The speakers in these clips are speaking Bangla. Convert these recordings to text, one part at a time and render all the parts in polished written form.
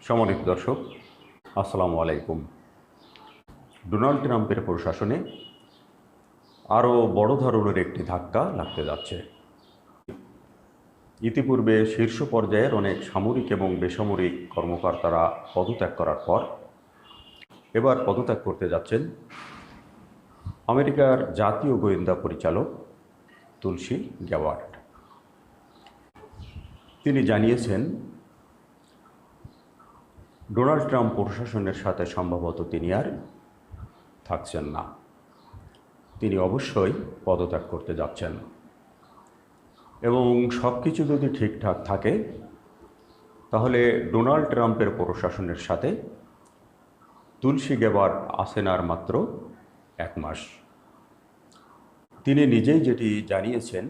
সম্মানিত দর্শক, আসসালামু আলাইকুম। ডোনাল্ড ট্রাম্পের প্রশাসনে আরও বড় ধরনের একটি ধাক্কা লাগতে যাচ্ছে। ইতিপূর্বে শীর্ষ পর্যায়ের অনেক সামরিক এবং বেসামরিক কর্মকর্তারা পদত্যাগ করার পর এবার পদত্যাগ করতে যাচ্ছেন আমেরিকার জাতীয় গোয়েন্দা পরিচালক তুলসী গ্যাবার্ড। তিনি জানিয়েছেন, ডোনাল্ড ট্রাম্প প্রশাসনের সাথে সম্ভবত তিনি আর থাকছেন না। তিনি অবশ্যই পদত্যাগ করতে যাচ্ছেন এবং সব কিছু যদি ঠিকঠাক থাকে তাহলে ডোনাল্ড ট্রাম্পের প্রশাসনের সাথে তুলসী গ্যাবার্ড আছেন আর মাত্র 1 মাস। তিনি নিজেই যেটি জানিয়েছেন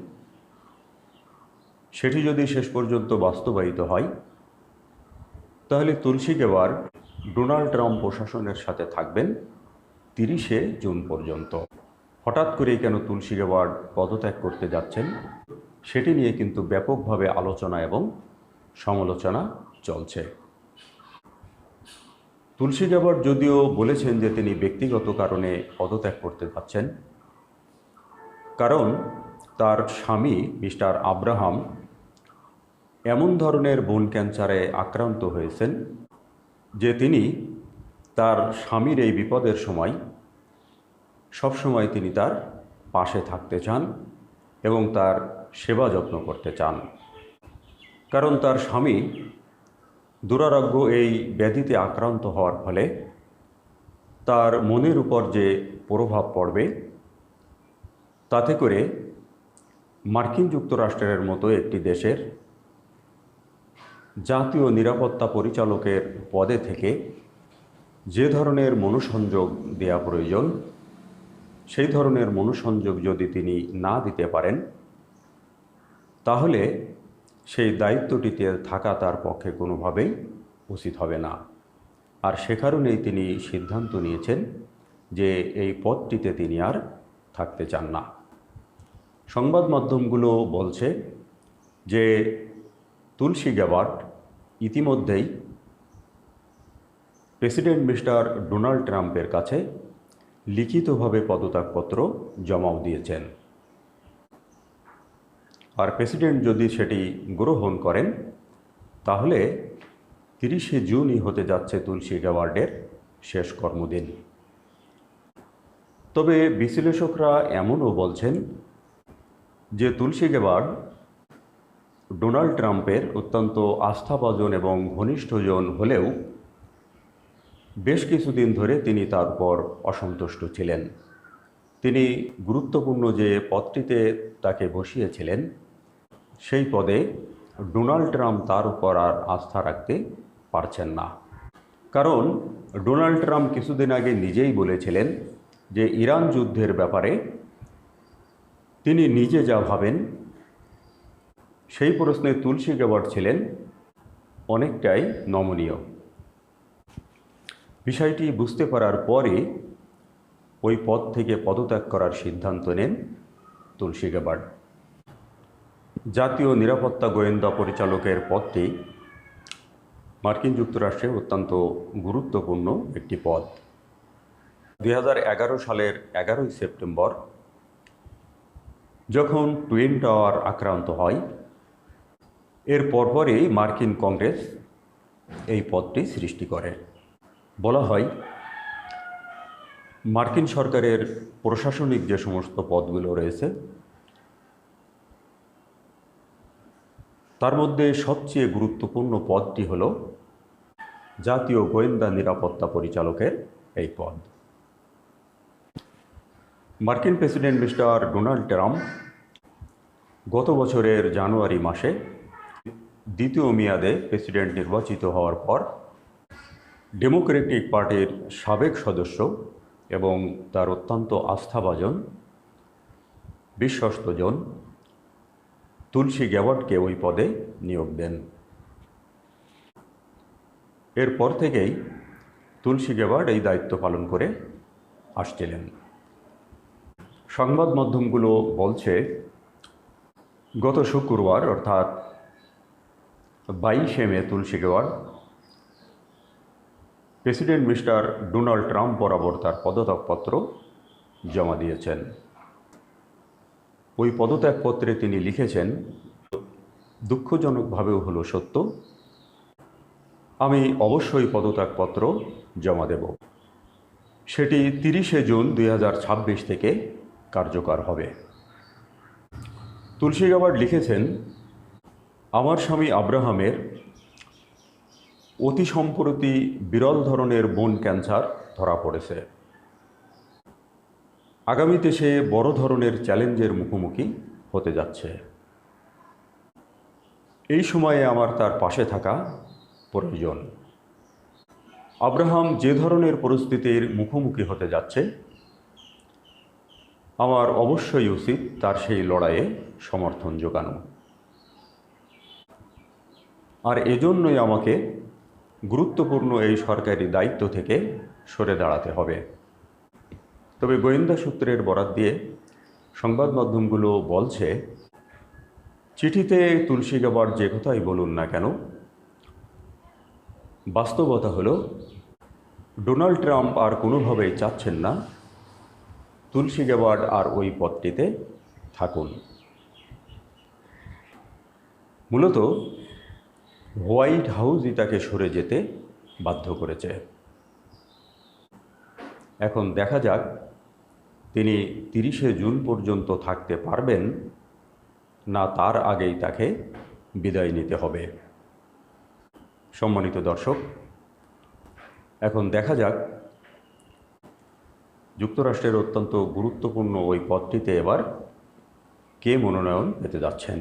সেটি যদি শেষ পর্যন্ত বাস্তবায়িত হয় তাহলে তুলসী গ্যাবার্ড ডোনাল্ড ট্রাম্প প্রশাসনের সাথে থাকবেন 30শে জুন পর্যন্ত। হঠাৎ করেই কেন তুলসী গ্যাবার্ড পদত্যাগ করতে যাচ্ছেন সেটি নিয়ে কিন্তু ব্যাপকভাবে আলোচনা এবং সমালোচনা চলছে। তুলসী গ্যাবার্ড যদিও বলেছেন যে তিনি ব্যক্তিগত কারণে পদত্যাগ করতে যাচ্ছেন, কারণ তার স্বামী মিস্টার আব্রাহাম এমন ধরনের বোন ক্যান্সারে আক্রান্ত হয়েছেন যে তিনি তার স্বামীর এই বিপদের সময় সবসময় তিনি তার পাশে থাকতে চান এবং তার সেবা যত্ন করতে চান। কারণ তার স্বামী দুরারোগ্য এই ব্যাধিতে আক্রান্ত হওয়ার ফলে তার মনের উপর যে প্রভাব পড়বে তাতে করে মার্কিন যুক্তরাষ্ট্রের মতো একটি দেশের জাতীয় নিরাপত্তা পরিচালকের পদে থেকে যে ধরনের মনোসংযোগ দেওয়া প্রয়োজন সেই ধরনের মনোসংযোগ যদি তিনি না দিতে পারেন তাহলে সেই দায়িত্বটিতে থাকা তার পক্ষে কোনোভাবেই উচিত হবে না। আর সে কারণেই তিনি সিদ্ধান্ত নিয়েছেন যে এই পদটিতে তিনি আর থাকতে চান না। সংবাদ মাধ্যমগুলো বলছে যে তুলসী গ্যাবার্ড ইতিমধ্যেই প্রেসিডেন্ট মিস্টার ডোনাল্ড ট্রাম্পের কাছে লিখিতভাবে পদত্যাগপত্র জমাও দিয়েছেন। আর প্রেসিডেন্ট যদি সেটি গ্রহণ করেন তাহলে 30শে জুনই হতে যাচ্ছে তুলসী গ্যাবার্ডের শেষ কর্মদিন। তবে বিশ্লেষকরা এমনও বলছেন যে তুলসী গ্যাবার্ড ডোনাল্ড ট্রাম্পের অত্যন্ত আস্থাভাজন এবং ঘনিষ্ঠজন হলেও বেশ কিছুদিন ধরে তিনি তার উপর অসন্তুষ্ট ছিলেন। তিনি গুরুত্বপূর্ণ যে পদটিতে তাকে বসিয়েছিলেন সেই পদে ডোনাল্ড ট্রাম্প তার উপর আর আস্থা রাখতে পারছেন না। কারণ ডোনাল্ড ট্রাম্প কিছুদিন আগে নিজেই বলেছিলেন যে ইরান যুদ্ধের ব্যাপারে তিনি নিজে যা ভাবেন সেই প্রশ্নে তুলসী গ্যাবার্ড ছিলেন অনেকটাই নমনীয়। বিষয়টি বুঝতে পারার পরে ওই পদ থেকে পদত্যাগ করার সিদ্ধান্ত নেন তুলসী গ্যাবার্ড। জাতীয় নিরাপত্তা গোয়েন্দা পরিচালকের পদটি মার্কিন যুক্তরাষ্ট্রে অত্যন্ত গুরুত্বপূর্ণ একটি পদ। 2011 সালের 11ই সেপ্টেম্বর যখন টুইন টাওয়ার আক্রান্ত হয় এর পরপরই মার্কিন কংগ্রেস এই পদটি সৃষ্টি করে। বলা হয় মার্কিন সরকারের প্রশাসনিক যে সমস্ত পদগুলো রয়েছে তার মধ্যে সবচেয়ে গুরুত্বপূর্ণ পদটি হল জাতীয় গোয়েন্দা নিরাপত্তা পরিচালকের এই পদ। মার্কিন প্রেসিডেন্ট মিস্টার ডোনাল্ড ট্রাম্প গত বছরের জানুয়ারি মাসে দ্বিতীয় মেয়াদে প্রেসিডেন্ট নির্বাচিত হওয়ার পর ডেমোক্রেটিক পার্টির সাবেক সদস্য এবং তার অত্যন্ত আস্থাভাজন বিশ্বস্তজন তুলসী গ্যাবার্ডকে ওই পদে নিয়োগ দেন। এরপর থেকেই তুলসী গ্যাবার্ড এই দায়িত্ব পালন করে আসছিলেন। সংবাদ মাধ্যমগুলো বলছে গত শুক্রবার অর্থাৎ 22শে May Tulsi Gabbard president mister Donald Trump বরাবর তার পদত্যাগপত্র জমা দিয়েছেন। ওই পদত্যাগপত্রে তিনি লিখেছেন, দুঃখজনকভাবেও হলো সত্য, আমি অবশ্যই পদত্যাগপত্র জমা দেব। সেটি 30শে জুন 2026 থেকে কার্যকর হবে। তুলসী গাবার্ড লিখেছেন, আমার স্বামী আব্রাহামের অতি সম্প্রতি বিরল ধরনের বোন ক্যান্সার ধরা পড়েছে। আগামীতে সে বড় ধরনের চ্যালেঞ্জের মুখোমুখি হতে যাচ্ছে। এই সময়ে আমার তার পাশে থাকা প্রয়োজন। আব্রাহাম যে ধরনের পরিস্থিতির মুখোমুখি হতে যাচ্ছে, আমার অবশ্যই উচিত তার সেই লড়াইয়ে সমর্থন যোগানো। আর এজন্যই আমাকে গুরুত্বপূর্ণ এই সরকারি দায়িত্ব থেকে সরে দাঁড়াতে হবে। তবে গোয়েন্দা সূত্রের বরাত দিয়ে সংবাদ মাধ্যমগুলো বলছে, চিঠিতে তুলসী গাবার্ড যে কথাই বলুন না কেন, বাস্তবতা হলো ডোনাল্ড ট্রাম্প আর কোনোভাবেই চাচ্ছেন না তুলসী গাবার্ড আর ওই পদটিতে থাকুন। মূলত হোয়াইট হাউসই তাকে সরে যেতে বাধ্য করেছে। এখন দেখা যাক তিনি 30শে জুন পর্যন্ত থাকতে পারবেন না তার আগেই তাকে বিদায় নিতে হবে। সম্মানিত দর্শক, এখন দেখা যাক যুক্তরাষ্ট্রের অত্যন্ত গুরুত্বপূর্ণ ওই পদটিতে এবার কে মনোনয়ন পেতে যাচ্ছেন।